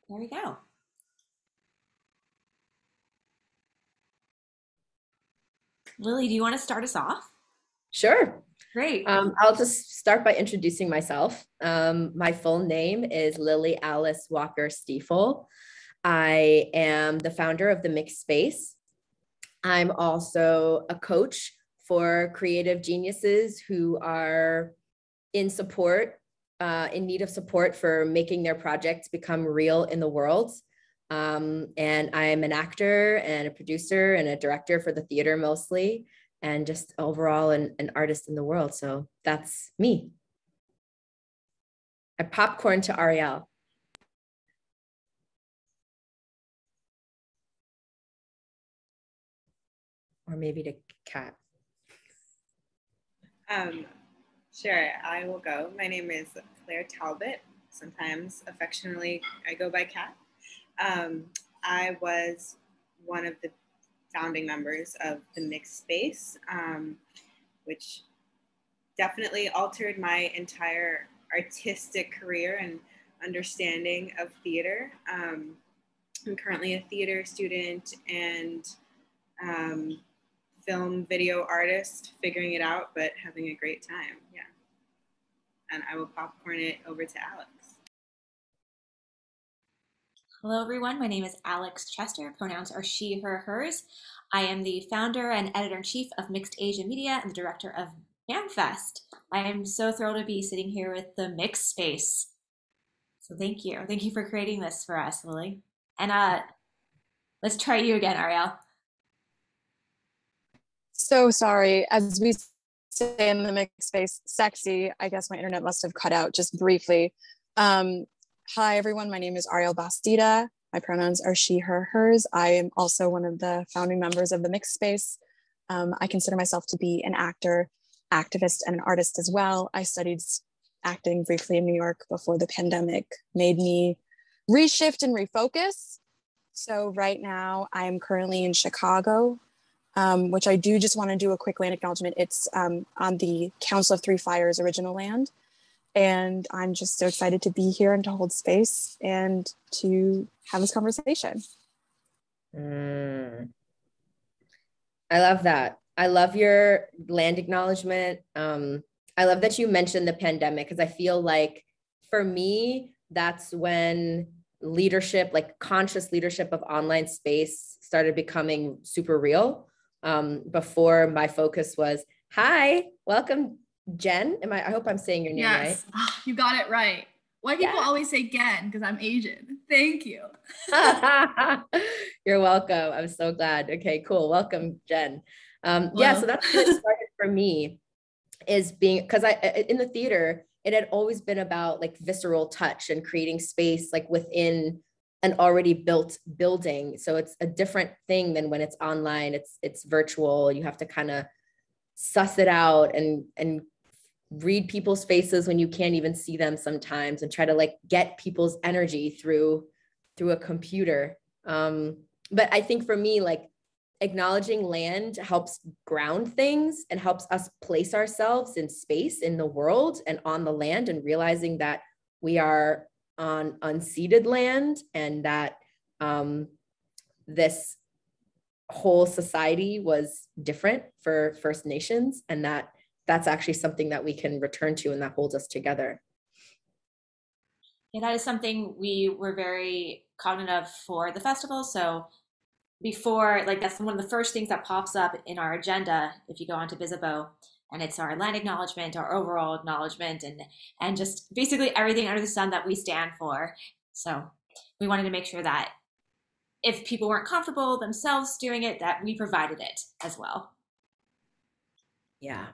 There we go. Lily, do you want to start us off? Sure. Great. I'll just start by introducing myself. My full name is Lily Alice Walker Stiefel. I am the founder of the Mixed Space. I'm also a coach for creative geniuses who are in support, in need of support for making their projects become real in the world. And I'm an actor and a producer and a director for the theater mostly, and just overall an artist in the world. So that's me. I popcorn to Ariel. Or maybe to Kat. Sure, I will go. My name is Claire Talbot. Sometimes affectionately, I go by Kat. I was one of the founding members of the Mixed Space, which definitely altered my entire artistic career and understanding of theater. I'm currently a theater student and film video artist, figuring it out, but having a great time. Yeah. And I will popcorn it over to Alex. Hello, everyone. My name is Alex Chester. Pronouns are she, her, hers. I am the founder and editor-in-chief of Mixed Asia Media and the director of MAMFest. I am so thrilled to be sitting here with the Mixed Space. So thank you. Thank you for creating this for us, Lily. And let's try you again, Ariel. So sorry. As we say in the Mixed Space, sexy. I guess my internet must have cut out just briefly. Hi, everyone. My name is Ariel Bastida. My pronouns are she, her, hers. I am also one of the founding members of the Mixed Space. I consider myself to be an actor, activist, and an artist as well. I studied acting briefly in New York before the pandemic made me reshift and refocus. So right now I am currently in Chicago, which I do just want to do a quick land acknowledgement. It's on the Council of Three Fires original land. And I'm just so excited to be here and to hold space and to have this conversation. I love that. I love your land acknowledgement. I love that you mentioned the pandemic, because I feel like for me, that's when leadership, like conscious leadership of online space, started becoming super real. Before, my focus was, hi, welcome, Jen. I hope I'm saying your name right. Oh, you got it right. White people always say Gen because I'm Asian. Thank you. You're welcome. I'm so glad. Okay, cool. Welcome, Jen. Yeah, so that's when it started for me, is being, because I in the theater, it had always been about like visceral touch and creating space like within an already built building. So it's a different thing than when it's online. It's virtual. You have to kind of suss it out and read people's faces when you can't even see them sometimes, and try to like get people's energy through a computer. But I think for me, like, acknowledging land helps ground things and helps us place ourselves in space in the world and on the land, and realizing that we are on unceded land, and that this whole society was different for First Nations, and that's actually something that we can return to and that holds us together. Yeah, that is something we were very cognizant of for the festival. So before, like, that's one of the first things that pops up in our agenda if you go onto Visibo, and it's our land acknowledgement, our overall acknowledgement, and just basically everything under the sun that we stand for. So we wanted to make sure that if people weren't comfortable themselves doing it, that we provided it as well. Yeah.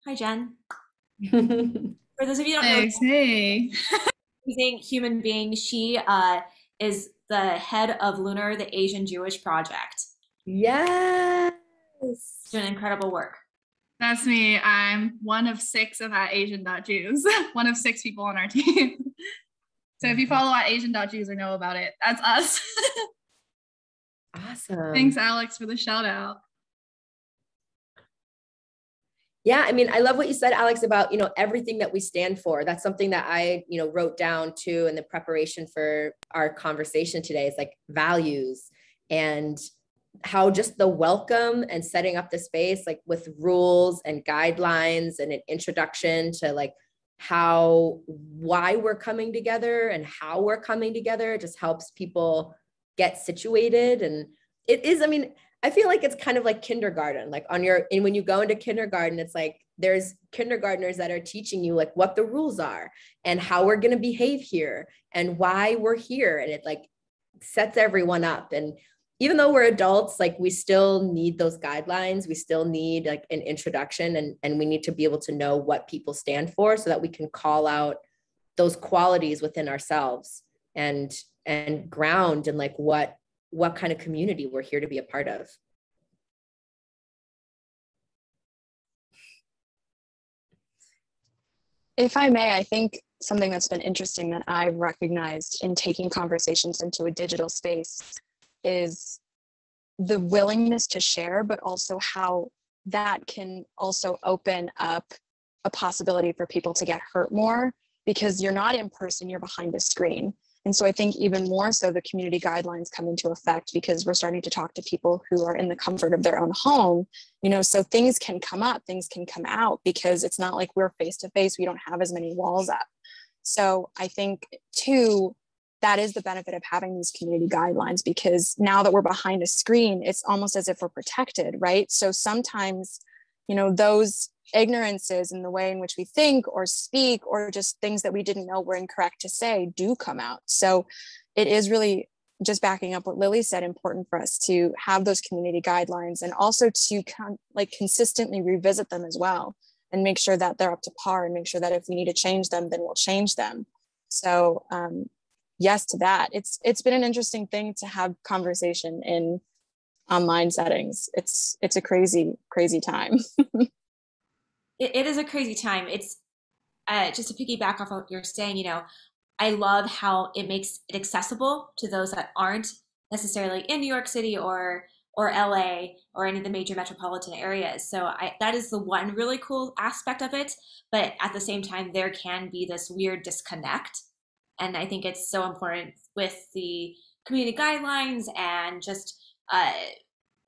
Hi, Jen. For those of you who don't know, hey. Amazing human being. She is the head of Lunar, the Asian Jewish Project. Yes. Doing incredible work. That's me. I'm one of 6 of at Asian.Jews, one of 6 people on our team. So if you follow at Asian.Jews or know about it, that's us. Awesome. Thanks, Alex, for the shout out. Yeah, I mean, I love what you said, Alex, about, everything that we stand for. That's something that I, wrote down too in the preparation for our conversation today. Is like values, and how just the welcome and setting up the space, like with rules and guidelines and an introduction to like why we're coming together and how we're coming together, just helps people get situated. And it is, I mean, I feel like it's kind of like kindergarten, like and when you go into kindergarten, it's like there's kindergartners that are teaching you like what the rules are and how we're going to behave here and why we're here. And it like sets everyone up. And even though we're adults, like we still need those guidelines. We still need like an introduction, and we need to be able to know what people stand for so that we can call out those qualities within ourselves and ground and like what kind of community we're here to be a part of. If I may, I think something that's been interesting that I've recognized in taking conversations into a digital space is the willingness to share, but also how that can also open up a possibility for people to get hurt more, because you're not in person, you're behind a screen. And so I think even more so the community guidelines come into effect because we're starting to talk to people who are in the comfort of their own home, so things can come up, things can come out, because it's not like we're face to face, we don't have as many walls up. So I think too, that is the benefit of having these community guidelines, because now that we're behind a screen, it's almost as if we're protected, right? So sometimes, those ignorances in the way in which we think or speak, or just things that we didn't know were incorrect to say, do come out. So it is really, just backing up what Lily said, important for us to have those community guidelines, and also to consistently revisit them as well, and make sure that they're up to par, and make sure that if we need to change them, then we'll change them. So yes to that. It's been an interesting thing to have conversation in online settings. It's a crazy time. It is a crazy time. It's just to piggyback off what you're saying, I love how it makes it accessible to those that aren't necessarily in New York City or LA or any of the major metropolitan areas. So that is the one really cool aspect of it. But at the same time, there can be this weird disconnect. And I think it's so important with the community guidelines and just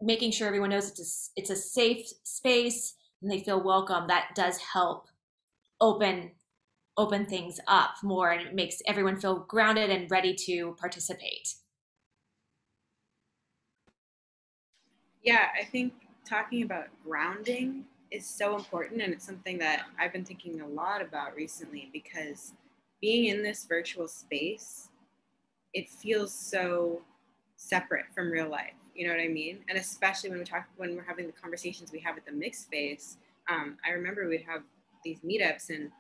making sure everyone knows it's a safe space and they feel welcome. That does help open things up more, and it makes everyone feel grounded and ready to participate. Yeah, I think talking about grounding is so important, and it's something that I've been thinking a lot about recently, because being in this virtual space, it feels so separate from real life. You know what I mean? And especially when we're having the conversations we have at the mixed space. I remember we'd have these meetups, and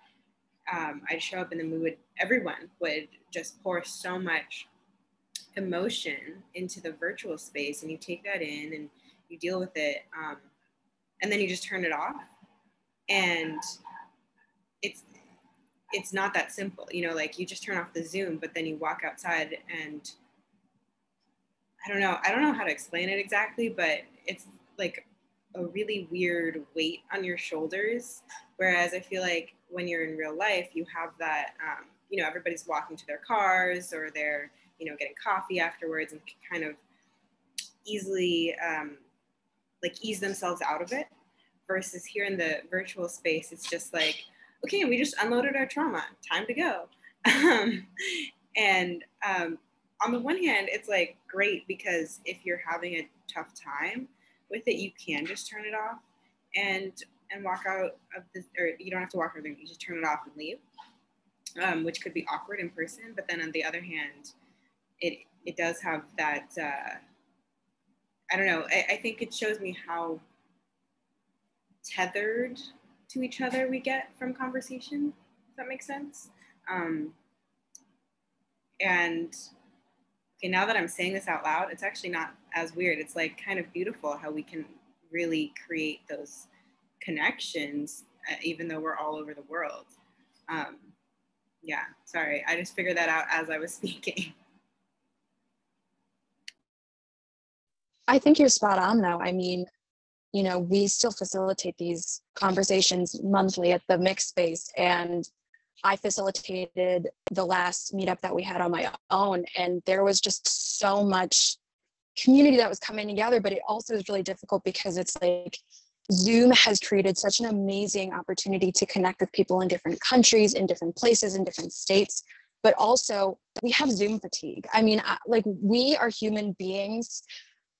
I'd show up, and then everyone would just pour so much emotion into the virtual space, and you take that in and you deal with it, and then you just turn it off. And it's not that simple, like you just turn off the Zoom, but then you walk outside, and I don't know how to explain it exactly, but it's like a really weird weight on your shoulders. Whereas I feel like when you're in real life, you have that, everybody's walking to their cars, or they're, getting coffee afterwards, and kind of easily ease themselves out of it. Versus here in the virtual space, it's just like, okay, we just unloaded our trauma, time to go. And on the one hand, it's like great, because if you're having a tough time with it, you can just turn it off and walk out of this, or you don't have to walk out of it, you just turn it off and leave, which could be awkward in person. But then on the other hand, it does have that, I don't know, I think it shows me how tethered to each other we get from conversation, if that makes sense. And okay, now that I'm saying this out loud, it's actually not as weird. It's like kind of beautiful how we can really create those connections, even though we're all over the world. Yeah, sorry, I just figured that out as I was speaking. I think you're spot on, though. I mean, you know, we still facilitate these conversations monthly at the mixed space. And I facilitated the last meetup that we had on my own. And there was just so much community that was coming together, but it also is really difficult because it's like Zoom has created such an amazing opportunity to connect with people in different countries, in different places, in different states, but also we have Zoom fatigue. I mean, like, we are human beings.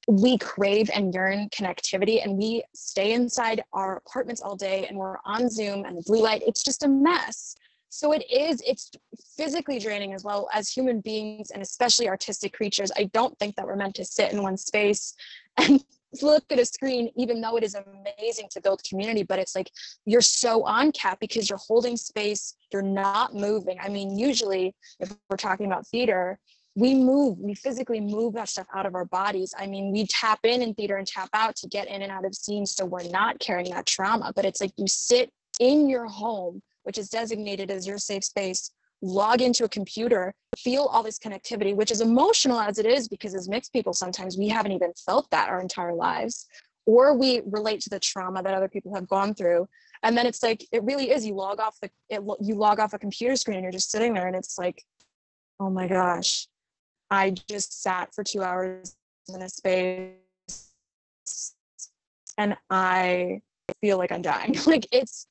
We crave and yearn connectivity, and we stay inside our apartments all day and we're on Zoom and the blue light, it's just a mess. So it's physically draining as well. As human beings, and especially artistic creatures, I don't think that we're meant to sit in one space and look at a screen, even though it is amazing to build community. But it's like, you're so on cap because you're holding space, you're not moving. I mean, usually if we're talking about theater, we physically move that stuff out of our bodies. I mean, we tap in theater and tap out to get in and out of scenes, so we're not carrying that trauma. But it's like, you sit in your home, which is designated as your safe space, log into a computer, feel all this connectivity, which is emotional as it is, because as mixed people, sometimes we haven't even felt that our entire lives, or we relate to the trauma that other people have gone through. And then it's like, it really is, you log off a computer screen and you're just sitting there and it's like, oh my gosh, I just sat for 2 hours in a space and I feel like I'm dying. Like, it's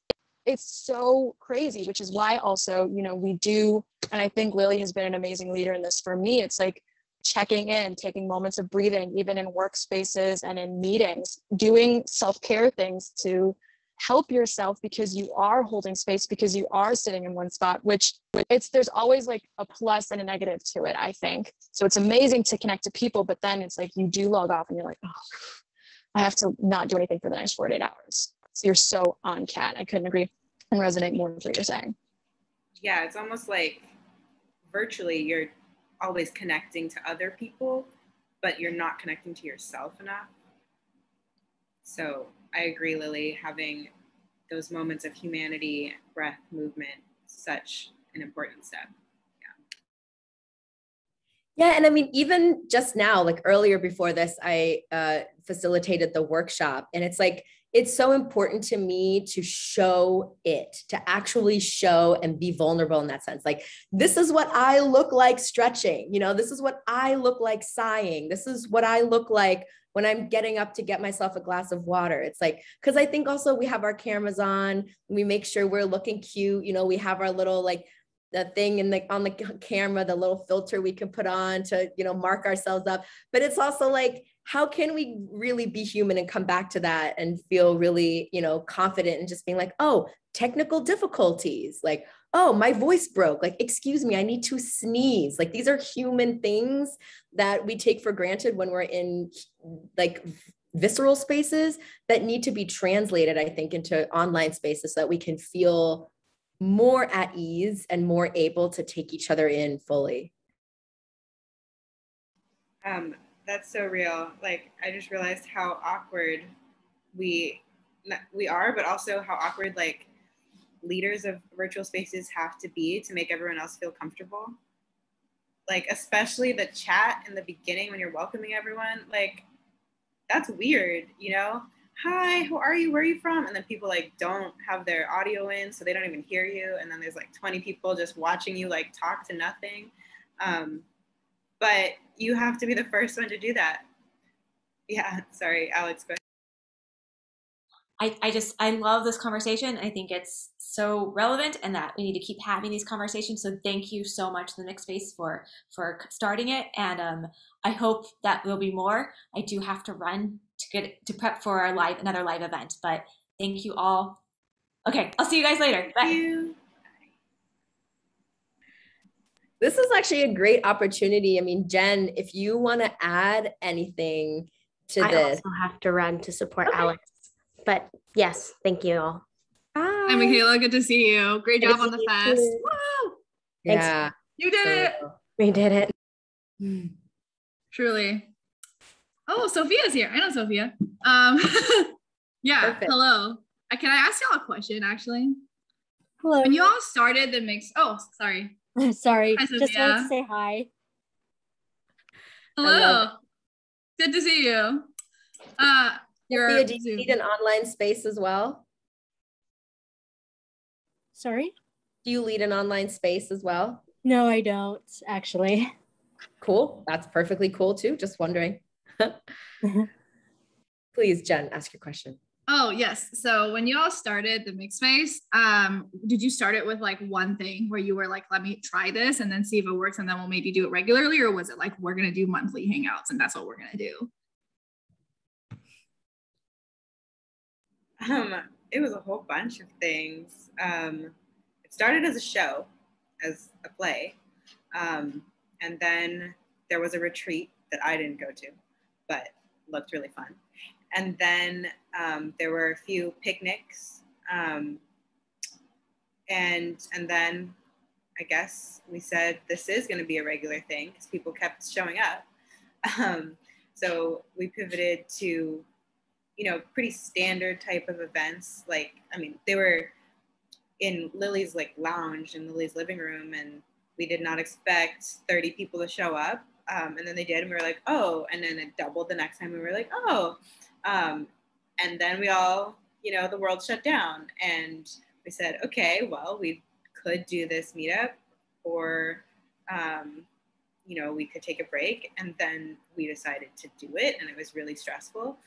so crazy, which is why also, you know, we do, and I think Lily has been an amazing leader in this for me. It's like checking in, taking moments of breathing, even in workspaces and in meetings, doing self-care things to help yourself, because you are holding space, because you are sitting in one spot, which there's always like a plus and a negative to it, I think. So it's amazing to connect to people, but then it's like, you do log off and you're like, oh, I have to not do anything for the next 48 hours. So you're so on cat. I couldn't agree and resonate more with what you're saying. Yeah, it's almost like virtually you're always connecting to other people, but you're not connecting to yourself enough. So I agree, Lily, having those moments of humanity, breath, movement, such an important step. Yeah, and I mean, even just now, like earlier before this, I facilitated the workshop, and it's like, it's so important to me to show it, to actually show and be vulnerable in that sense. Like, this is what I look like stretching, you know, this is what I look like sighing. This is what I look like when I'm getting up to get myself a glass of water. It's like, because I think also we have our cameras on, we make sure we're looking cute, you know, we have our little like the thing in the on the camera, the little filter we can put on to, you know, mark ourselves up. But it's also like, how can we really be human and come back to that and feel really, you know, confident and just being like, oh, technical difficulties, like, oh, my voice broke, like, excuse me, I need to sneeze. Like, these are human things that we take for granted when we're in like visceral spaces that need to be translated, I think, into online spaces so that we can feel more at ease and more able to take each other in fully. That's so real. Like, I just realized how awkward we are, but also how awkward like leaders of virtual spaces have to be to make everyone else feel comfortable. Like, especially the chat in the beginning when you're welcoming everyone, like, that's weird, you know? Hi, who are you? Where are you from? And then people like don't have their audio in, so they don't even hear you. And then there's like 20 people just watching you like talk to nothing. But you have to be the first one to do that. Yeah, sorry, Alex, go ahead. I love this conversation. I think it's so relevant and that we need to keep having these conversations. So thank you so much to the Mixed Space for starting it. And I hope that there'll be more. I do have to run to prep for another live event, but thank you all. Okay, I'll see you guys later. Bye. Thank you. This is actually a great opportunity. I mean, Jen, if you want to add anything to this. I also have to run to support Alex. But yes, thank you all. Hi. Hi, Michaela. Good to see you. Great job on the fest. Wow. Yeah. You did it. We did it. Truly. Oh, Sophia's here. I know Sophia. Yeah. Perfect. Hello. Can I ask y'all a question, actually? Hello. When you all started the mix, oh, sorry. Sorry. Hi, Just Sophia. wanted to say hi. Hello. Good to see you. your Do you Zoom. lead an online space as well? Sorry? Do you lead an online space as well? No, I don't, actually. Cool. That's perfectly cool too. Just wondering. Please, Jen, ask your question. Oh, yes. So when you all started the mix space, did you start it with like one thing where you were like, let me try this and then see if it works and then we'll maybe do it regularly? Or was it like, we're going to do monthly hangouts and that's what we're going to do? It was a whole bunch of things. It started as a show, as a play. And then there was a retreat that I didn't go to, but looked really fun. And then there were a few picnics. And then I guess we said, this is going to be a regular thing because people kept showing up. So we pivoted to, pretty standard type of events. Like, I mean, they were in Lily's like lounge in Lily's living room, and we did not expect 30 people to show up. And then they did, and we were like, oh, and then it doubled the next time. We were like, oh. And then we all, the world shut down, and we said, okay, well, we could do this meetup, or, we could take a break. And then we decided to do it, and it was really stressful.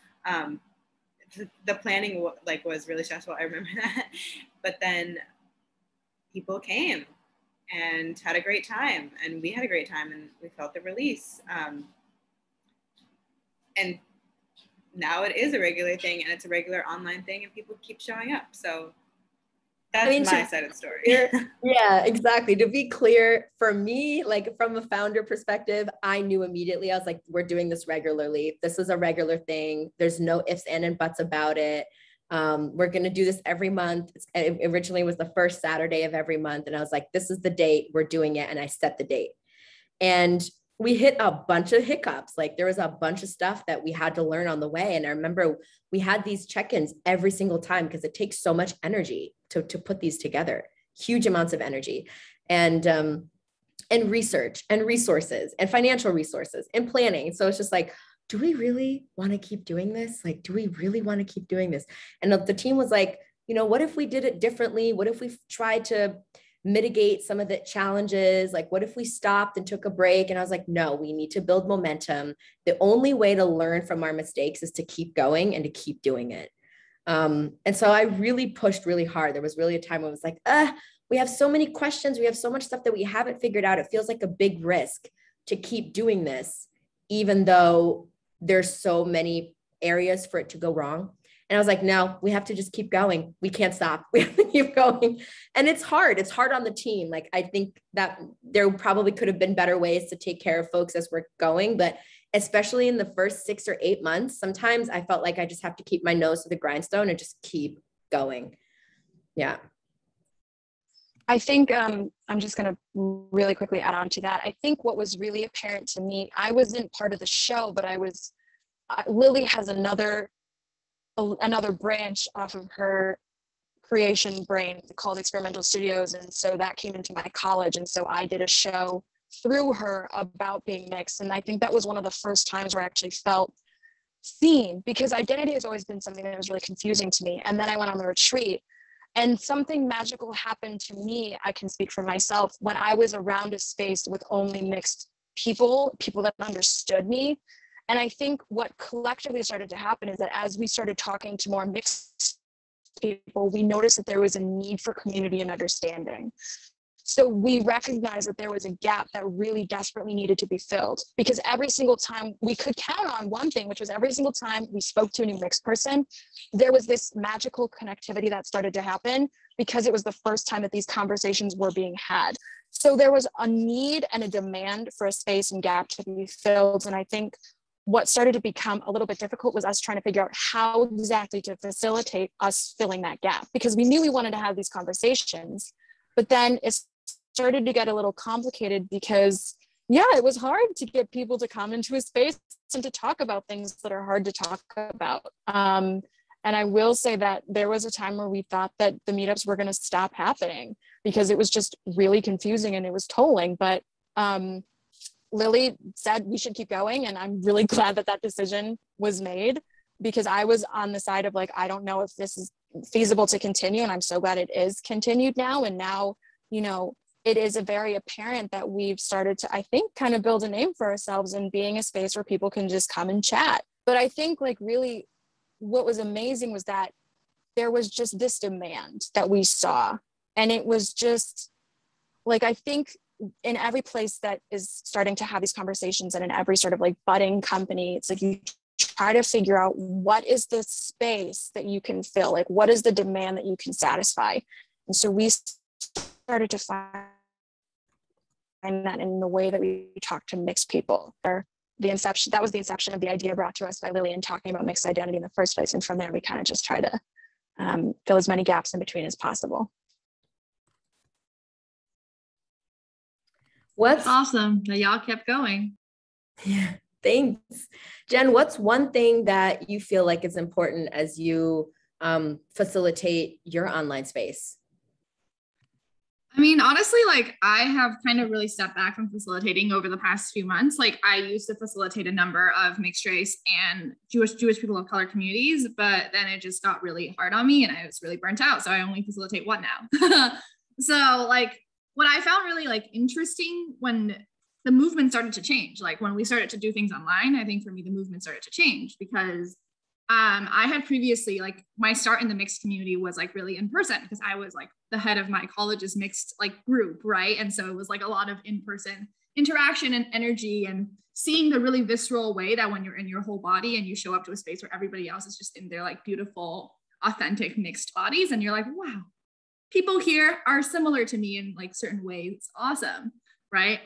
The planning was really stressful. I remember that. But then people came and had a great time, and we had a great time, and we felt the release. And now it is a regular thing, and it's a regular online thing, and people keep showing up. So that's my side of the story. Yeah, exactly. To be clear, for me, like from a founder perspective, I knew immediately. I was like, we're doing this regularly. This is a regular thing. There's no ifs, ands, and buts about it. We're going to do this every month. It originally was the first Saturday of every month. And I was like, this is the date, we're doing it. And I set the date. And we hit a bunch of hiccups. Like there was a bunch of stuff that we had to learn on the way. And I remember we had these check-ins every single time because it takes so much energy to put these together, huge amounts of energy, and research and resources and financial resources and planning. So it's just like, do we really want to keep doing this? Like, do we really want to keep doing this? And the team was like, what if we did it differently? What if we tried to mitigate some of the challenges? Like, what if we stopped and took a break? And I was like, no, we need to build momentum. The only way to learn from our mistakes is to keep going and to keep doing it. And so I really pushed really hard. There was really a time when it was like, we have so many questions. We have so much stuff that we haven't figured out. It feels like a big risk to keep doing this, even though there's so many areas for it to go wrong. And I was like, no, we have to just keep going. We can't stop. We have to keep going. And it's hard. It's hard on the team. Like, I think that there probably could have been better ways to take care of folks as we're going, but especially in the first 6 or 8 months, sometimes I felt like I just have to keep my nose to the grindstone and just keep going. Yeah. I think I'm just going to really quickly add on to that. I think what was really apparent to me, I wasn't part of the show, but Lily has another branch off of her creation brain called Experimental Studios. And so that came into my college. And so I did a show through her about being mixed. And I think that was one of the first times where I actually felt seen, because identity has always been something that was really confusing to me. And then I went on the retreat, and something magical happened to me. I can speak for myself when I was around a space with only mixed people that understood me. And I think what collectively started to happen is that as we started talking to more mixed people, we noticed that there was a need for community and understanding. So we recognized that there was a gap that really desperately needed to be filled, because every single time we could count on one thing, which was every single time we spoke to a new mixed person, there was this magical connectivity that started to happen because it was the first time that these conversations were being had. So there was a need and a demand for a space and gap to be filled. And I think what started to become a little bit difficult was us trying to figure out how exactly to facilitate us filling that gap, because we knew we wanted to have these conversations, but then it started to get a little complicated because, yeah, it was hard to get people to come into a space and to talk about things that are hard to talk about. And I will say that there was a time where we thought that the meetups were going to stop happening because it was just really confusing and it was tolling. But Lily said we should keep going, and I'm really glad that that decision was made. because I was on the side of like, I don't know if this is feasible to continue. And I'm so glad it is continued now. And now, you know, it is a very apparent that we've started to, I think, kind of build a name for ourselves and being a space where people can just come and chat. But I think like really what was amazing was that there was just this demand that we saw. And it was just like, I think in every place that is starting to have these conversations and in every sort of like budding company, it's like you try to figure out what is the space that you can fill, like what is the demand that you can satisfy. And so we started to find that in the way that we talk to mixed people. Or the inception, that was the inception of the idea brought to us by Lillian talking about mixed identity in the first place. And from there, we kind of just try to fill as many gaps in between as possible. That's awesome that y'all kept going. Yeah, thanks. Jen, what's one thing that you feel like is important as you facilitate your online space? I mean, honestly, like I have kind of really stepped back from facilitating over the past few months. Like I used to facilitate a number of mixed race and Jewish people of color communities, but then it just got really hard on me and I was really burnt out. So I only facilitate one now. So like what I found really like interesting when the movement started to change, like when we started to do things online, I think for me, the movement started to change because I had previously, like my start in the mixed community was like really in person because I was like the head of my college's mixed like group, right? And so it was like a lot of in-person interaction and energy and seeing the really visceral way that when you're in your whole body and you show up to a space where everybody else is just in their like beautiful, authentic mixed bodies. And you're like, wow, people here are similar to me in like certain ways. It's awesome, right?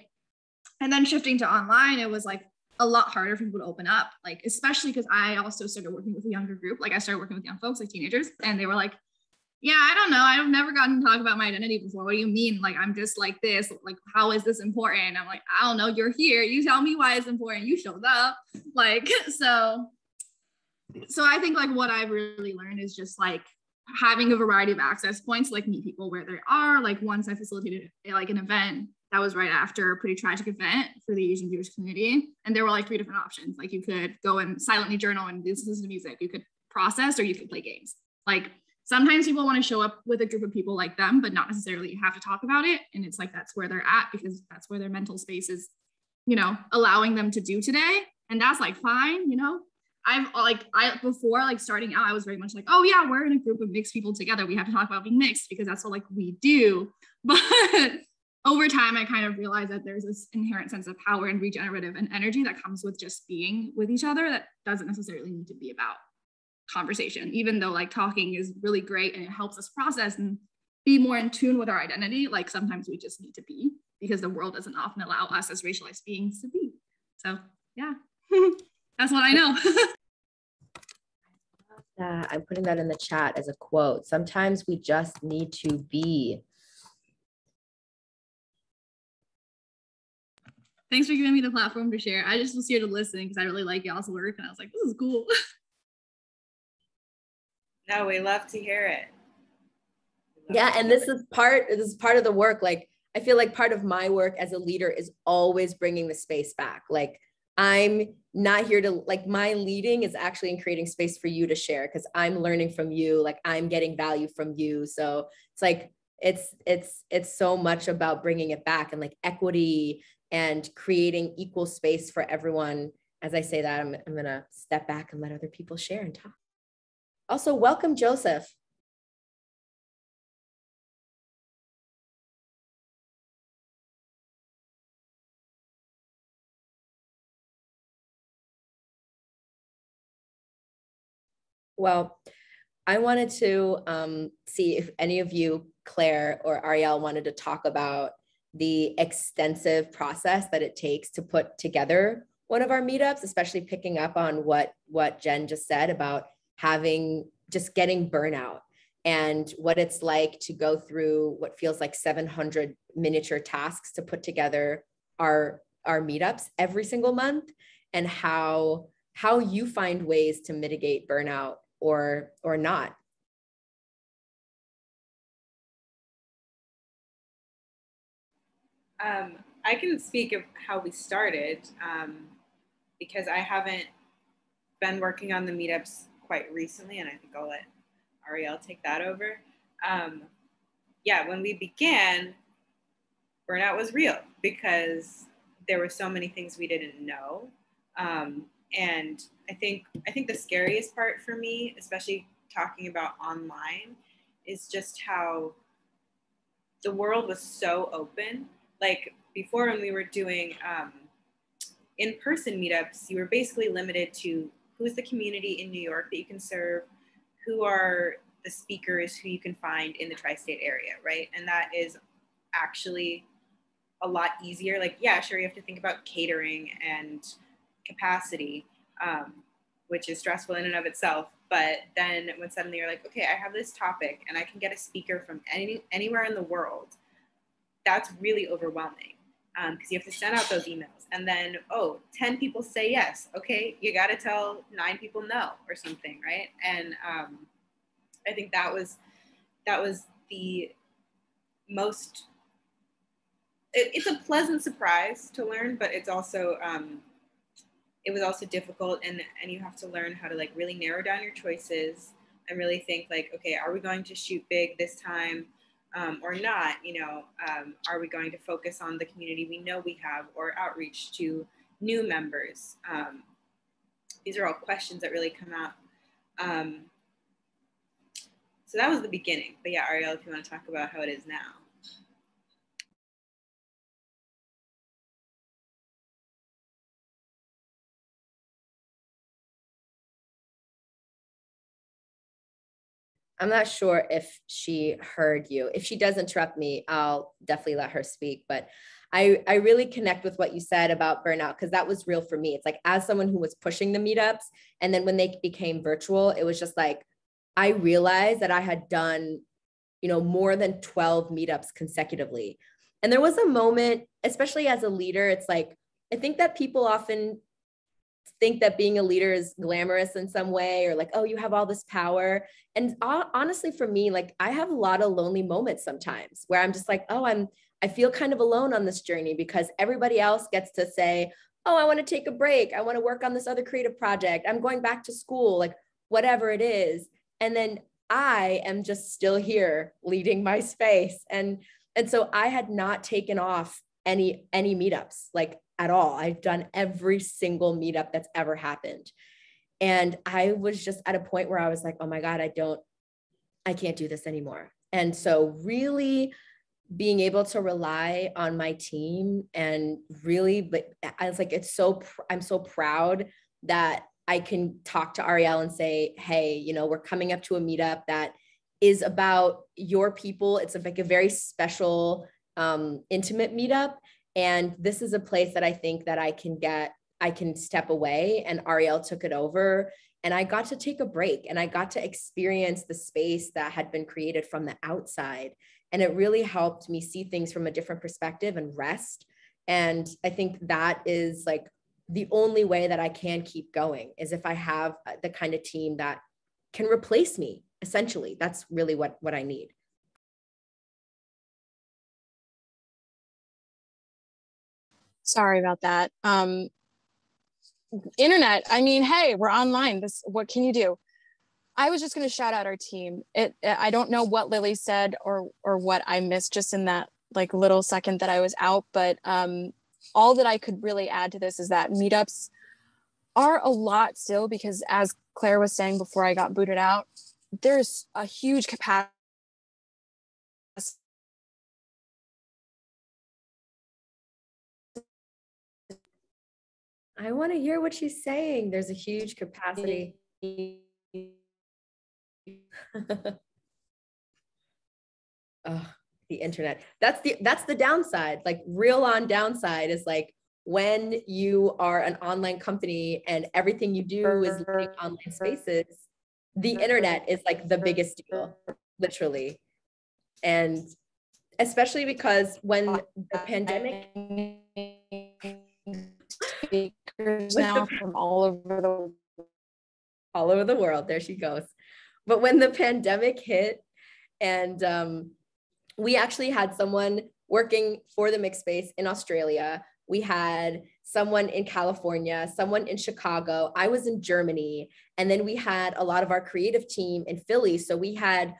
And then shifting to online, it was like a lot harder for people to open up, like, especially because I also started working with a younger group. Like I started working with young folks, like teenagers, and they were like, yeah, I don't know. I've never gotten to talk about my identity before. What do you mean? Like, I'm just like this, like, how is this important? I'm like, I don't know. You're here. You tell me why it's important. You showed up. Like, so I think like what I've really learned is just like having a variety of access points, like meet people where they are. Like once I facilitated like an event that was right after a pretty tragic event for the Asian Jewish community. And there were like 3 different options. Like you could go and silently journal and listen to music. You could process or you could play games. Like sometimes people want to show up with a group of people like them, but not necessarily you have to talk about it. And it's like, that's where they're at because that's where their mental space is, you know, allowing them to do today. And that's like, fine, you know, before like starting out, I was very much like, oh yeah, we're in a group of mixed people together. We have to talk about being mixed because that's what like we do. But over time, I kind of realized that there's this inherent sense of power and regenerative and energy that comes with just being with each other that doesn't necessarily need to be about conversation, even though like talking is really great and it helps us process and be more in tune with our identity. Like sometimes we just need to be because the world doesn't often allow us as racialized beings to be. So yeah, that's what I know. I'm putting that in the chat as a quote. Sometimes we just need to be. Thanks for giving me the platform to share. I just was here to listen because I really like y'all's work and I was like, this is cool. No, we love to hear it. Yeah, and this is part of the work. Like I feel like part of my work as a leader is always bringing the space back. Like I'm not here to, like, my leading is actually in creating space for you to share because I'm learning from you, like I'm getting value from you. So it's like it's so much about bringing it back and like equity and creating equal space for everyone. As I say that, I'm gonna step back and let other people share and talk. Also, welcome, Joseph. Well, I wanted to see if any of you, Claire or Ariel, wanted to talk about the extensive process that it takes to put together one of our meetups, especially picking up on what Jen just said about getting burnout and what it's like to go through what feels like 700 miniature tasks to put together our meetups every single month, and how you find ways to mitigate burnout or not. I can speak of how we started because I haven't been working on the meetups quite recently, and I think I'll let Ariel take that over. Yeah, when we began, burnout was real because there were so many things we didn't know. And I think the scariest part for me, especially talking about online, is just how the world was so open. Like before, when we were doing in-person meetups, you were basically limited to who's the community in New York that you can serve, who are the speakers who you can find in the tri-state area, right? And that is actually a lot easier. Like, yeah, sure, you have to think about catering and capacity, which is stressful in and of itself. But then when suddenly you're like, okay, I have this topic and I can get a speaker from anywhere in the world, that's really overwhelming because you have to send out those emails. And then, 10 people say yes. Okay, you got to tell 9 people no or something, right? And I think that was the most, it's a pleasant surprise to learn, but it's also, it was also difficult, and you have to learn how to like really narrow down your choices and really think like, okay, are we going to shoot big this time or not? Are we going to focus on the community we know we have or outreach to new members? These are all questions that really come out. So that was the beginning. But yeah, Ariel, if you want to talk about how it is now. I'm not sure if she heard you. If she does interrupt me, I'll definitely let her speak. But I really connect with what you said about burnout, because that was real for me. It's like, as someone who was pushing the meetups, and then when they became virtual, it was just like, I realized that I had done, more than 12 meetups consecutively. And there was a moment, especially as a leader, it's like, I think that people often think that being a leader is glamorous in some way, or like, oh, you have all this power. And honestly, for me, like, I have a lot of lonely moments sometimes where I'm just like, I feel kind of alone on this journey, because everybody else gets to say, oh, I want to take a break. I want to work on this other creative project. I'm going back to school, like whatever it is. And then I am just still here leading my space. And so I had not taken off any meetups, like at all. I've done every single meetup that's ever happened. And I was just at a point where I was like, oh my God, I can't do this anymore. And so really being able to rely on my team, and really, but I was like, I'm so proud that I can talk to Ariel and say, hey, we're coming up to a meetup that is about your people. It's like a very special, intimate meetup. And this is a place that I think that I can step away. And Ariel took it over, and I got to take a break, and I got to experience the space that had been created from the outside. And it really helped me see things from a different perspective and rest. And I think that is like the only way that I can keep going, is if I have the kind of team that can replace me. Essentially, that's really what I need. Sorry about that. Internet, I mean, hey, we're online. What can you do? I was just going to shout out our team. I don't know what Lily said or what I missed just in that like little second that I was out, but all that I could really add to this is that meetups are a lot still, because as Claire was saying before I got booted out, there's a huge capacity. I want to hear what she's saying. There's a huge capacity. Oh, the internet. That's the downside. Like, real on downside is like, when you are an online company and everything you do is living online spaces, the internet is like the biggest deal, literally. And especially because when the pandemic, speakers now from all over the world, there she goes. But when the pandemic hit, and we actually had someone working for the mixed space in Australia. we had someone in California, someone in Chicago, I was in Germany, and then we had a lot of our creative team in Philly. So we had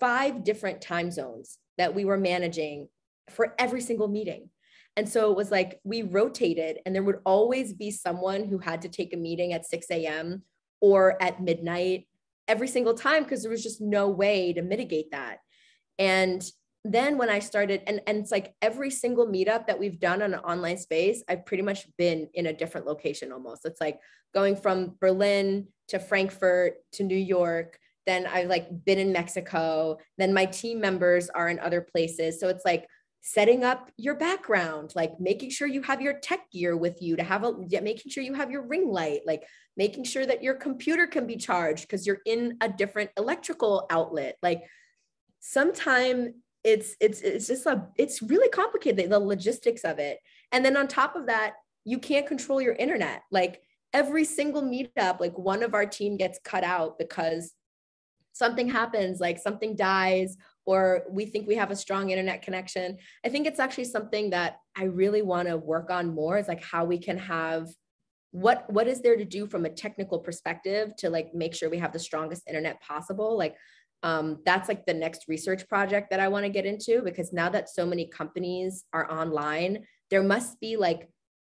5 different time zones that we were managing for every single meeting. And so it was like we rotated, and there would always be someone who had to take a meeting at 6 a.m. or at midnight every single time, because there was just no way to mitigate that. And then when I started, and it's like every single meetup that we've done on an online space, I've pretty much been in a different location almost. It's like going from Berlin to Frankfurt to New York. Then I've like been in Mexico. Then my team members are in other places. So it's like setting up your background, like making sure you have your tech gear with you to have making sure you have your ring light, like making sure that your computer can be charged because you're in a different electrical outlet. Like sometimes it's really complicated, the logistics of it. And then on top of that, you can't control your internet. Like every single meetup, like one of our team gets cut out because something happens, like something dies, or we think we have a strong internet connection. I think it's actually something that I really want to work on more, is like how we can have, what is there to do from a technical perspective to like make sure we have the strongest internet possible. Like that's like the next research project that I want to get into, because now that so many companies are online, there must be like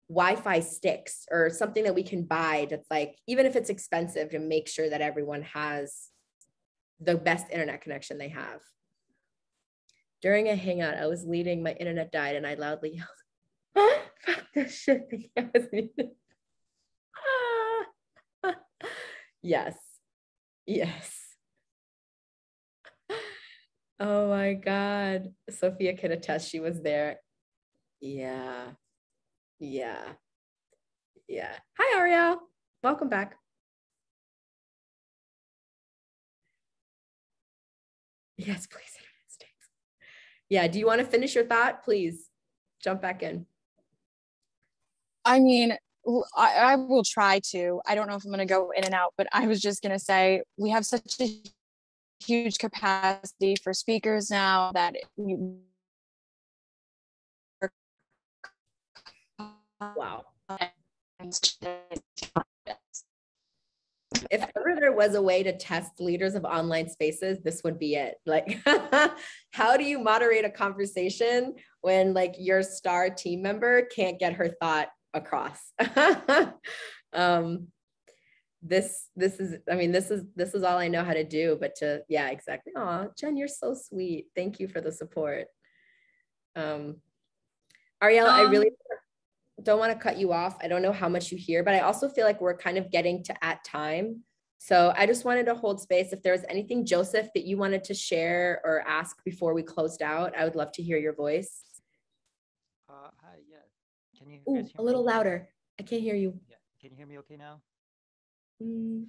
Wi-Fi sticks or something that we can buy that's like, even if it's expensive, to make sure that everyone has the best internet connection they have. During a hangout, I was leading, my internet died, and I loudly yelled, fuck this shit. Yes. Yes. Oh my God. Sophia can attest, she was there. Yeah. Yeah. Yeah. Hi, Ariel. Welcome back. Yes, please. Yeah. Do you want to finish your thought? Please jump back in. I mean, I will try to. I don't know if I'm going to go in and out, but I was just going to say we have such a huge capacity for speakers now that wow. If ever there was a way to test leaders of online spaces, this would be it. Like, how do you moderate a conversation when like your star team member can't get her thought across? This is all I know how to do, but yeah, exactly. Oh, Jen, you're so sweet. Thank you for the support. Ariel, I really don't want to cut you off. I don't know how much you hear, but I also feel like we're kind of getting to at time. So I just wanted to hold space. If there was anything, Joseph, that you wanted to share or ask before we closed out, I would love to hear your voice. Hi, yeah. Can you guys hear a little louder? I can't hear you. Yeah. Can you hear me okay now?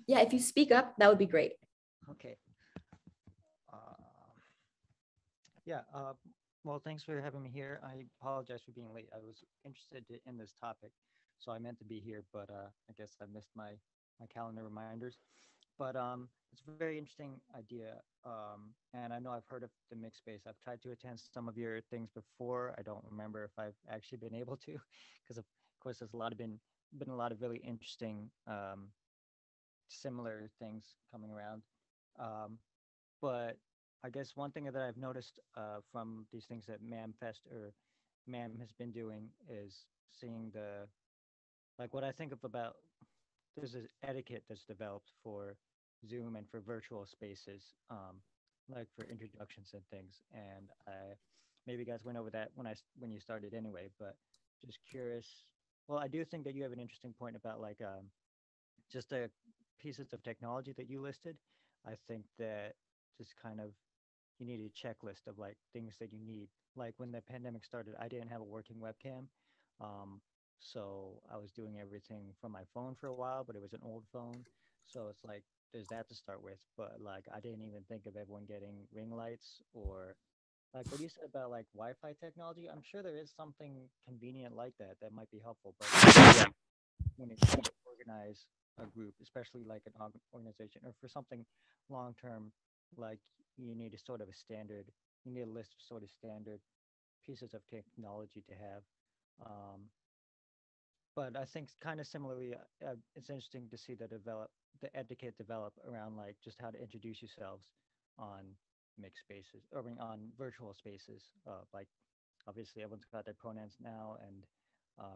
Yeah, if you speak up, that would be great. Okay. Yeah. Well, thanks for having me here. I apologize for being late. I was interested in this topic, so I meant to be here, but I guess I missed my calendar reminders. But it's a very interesting idea, and I know I've heard of the mixed space. I've tried to attend some of your things before. I don't remember if I've actually been able to, because of course there's been a lot of really interesting similar things coming around. But I guess one thing that I've noticed from these things that MAM has been doing is seeing like what I think of about, there's this etiquette that's developed for Zoom and for virtual spaces, like for introductions and things. And maybe you guys went over that when you started anyway, but just curious. Well, I do think that you have an interesting point about like just the pieces of technology that you listed. I think that just kind of, you need a checklist of like things that you need. Like when the pandemic started, I didn't have a working webcam. So I was doing everything from my phone for a while, but it was an old phone. So it's like, there's that to start with. But like, I didn't even think of everyone getting ring lights, or like what you said about like Wi-Fi technology. I'm sure there is something convenient like that that might be helpful. But when it's to organize a group, especially like an organization, or for something long term, like you need you need a list of sort of standard pieces of technology to have. but I think kind of similarly, it's interesting to see the etiquette develop around like just how to introduce yourselves on mixed spaces or I mean, on virtual spaces. Like obviously everyone's got their pronouns now, and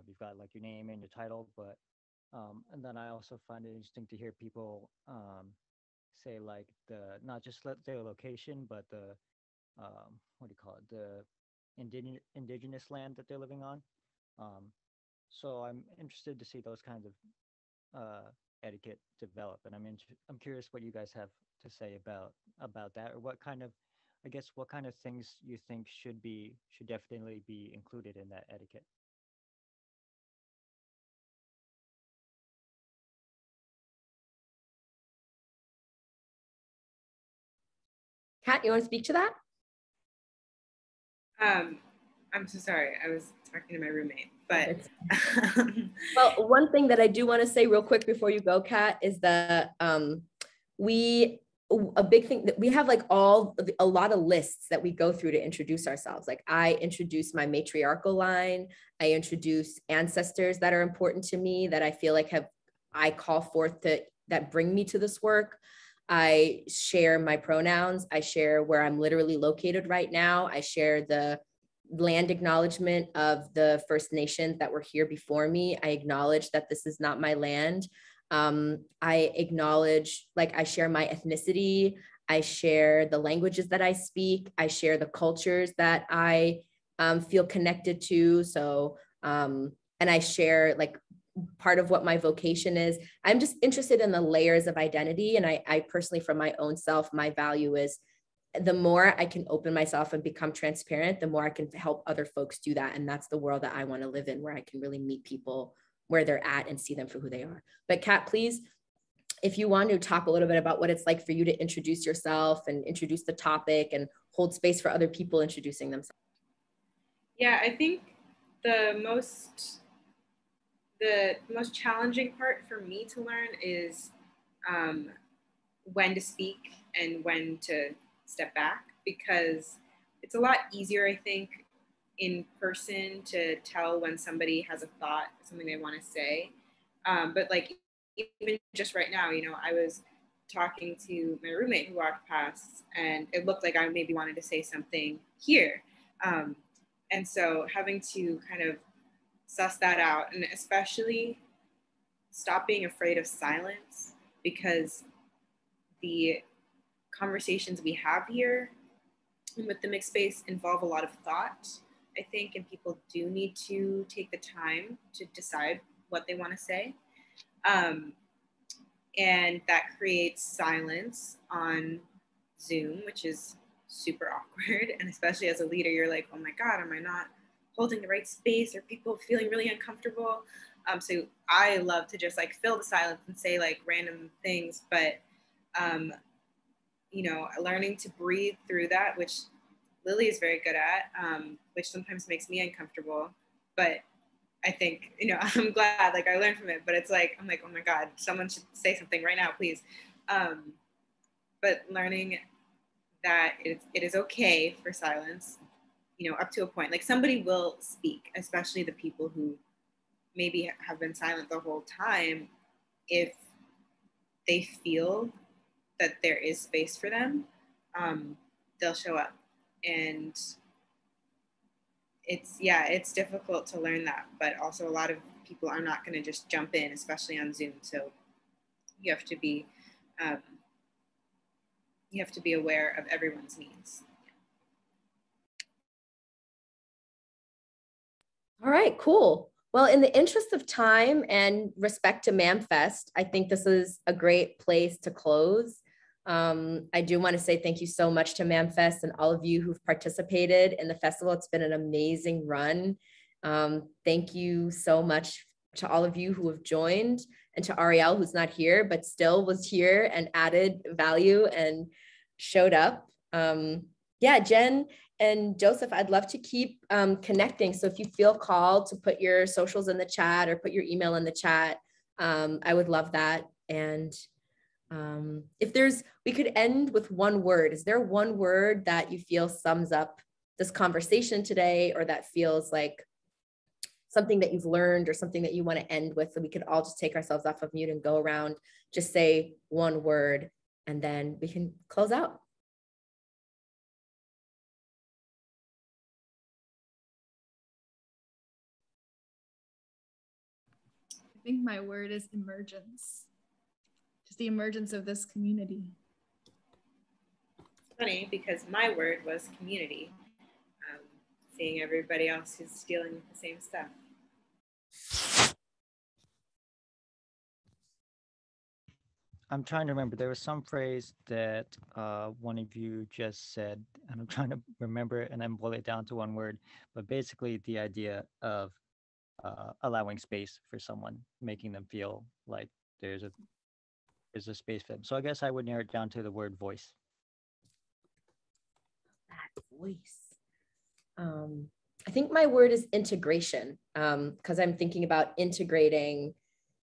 you've got like your name and your title, but and then I also find it interesting to hear people say like not just their location, but the what do you call it, the indigenous land that they're living on. Um, so I'm interested to see those kinds of etiquette develop, and I'm curious what you guys have to say about that, or what kind of, I guess, what kind of things you think should definitely be included in that etiquette. Kat, you want to speak to that? I'm so sorry. I was talking to my roommate, but well, one thing that I do want to say real quick before you go, Kat, is that a big thing that we have like a lot of lists that we go through to introduce ourselves. Like I introduce my matriarchal line. I introduce ancestors that are important to me that I feel like I call forth that bring me to this work. I share my pronouns. I share where I'm literally located right now. I share the land acknowledgement of the First Nations that were here before me. I acknowledge that this is not my land. I acknowledge, like I share my ethnicity. I share the languages that I speak. I share the cultures that I feel connected to. So, and I share like part of what my vocation is. I'm just interested in the layers of identity. And I personally, from my own self, my value is the more I can open myself and become transparent, the more I can help other folks do that. And that's the world that I want to live in, where I can really meet people where they're at and see them for who they are. But Kat, please, if you want to talk a little bit about what it's like for you to introduce yourself and introduce the topic and hold space for other people introducing themselves. Yeah, I think the most challenging part for me to learn is when to speak and when to step back, because it's a lot easier, I think, in person to tell when somebody has a thought, something they want to say. But like even just right now, I was talking to my roommate who walked past, and it looked like I maybe wanted to say something here. And so having to kind of suss that out, and especially stop being afraid of silence, because the conversations we have here with the mixed space involve a lot of thought, I think, and people do need to take the time to decide what they want to say. And that creates silence on Zoom, which is super awkward. And especially as a leader, you're like, oh my God, am I not holding the right space? Are people feeling really uncomfortable? So I love to just like fill the silence and say like random things, but learning to breathe through that, which Lily is very good at, which sometimes makes me uncomfortable, but I think, I'm glad, like I learned from it, but it's like, I'm like, oh my God, someone should say something right now, please. But learning that it is okay for silence, up to a point. Like somebody will speak, especially the people who maybe have been silent the whole time, if they feel that there is space for them, they'll show up. And it's difficult to learn that, but also a lot of people are not going to just jump in, especially on Zoom. So you have to be aware of everyone's needs. All right, cool. Well, in the interest of time and respect to MAMFest, I think this is a great place to close. I do want to say thank you so much to MAMFest and all of you who've participated in the festival. It's been an amazing run. Thank you so much to all of you who have joined, and to Ariel, who's not here, but still was here and added value and showed up. Jen and Joseph, I'd love to keep connecting. So if you feel called to put your socials in the chat or put your email in the chat, I would love that. And we could end with one word. Is there one word that you feel sums up this conversation today, or that feels like something that you've learned or something that you want to end with, so we could all just take ourselves off of mute and go around, just say one word, and then we can close out. I think my word is emergence. Just the emergence of this community. Funny because my word was community. Seeing everybody else who's dealing with the same stuff. I'm trying to remember. There was some phrase that one of you just said, and I'm trying to remember it and then boil it down to one word. But basically, the idea of allowing space for someone, making them feel like there's a space for them. So I guess I would narrow it down to the word voice. That voice. I think my word is integration, because I'm thinking about integrating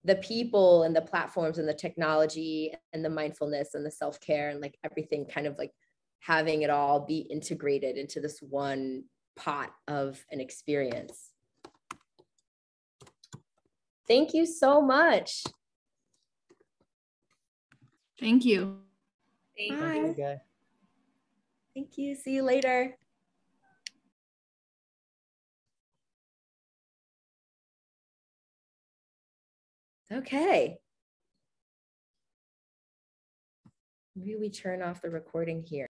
the people and the platforms and the technology and the mindfulness and the self-care and like everything, kind of like having it all be integrated into this one pot of an experience. Thank you so much. Thank you. Thank Bye. Thank you, guys. Thank you. See you later. Okay. Maybe we turn off the recording here.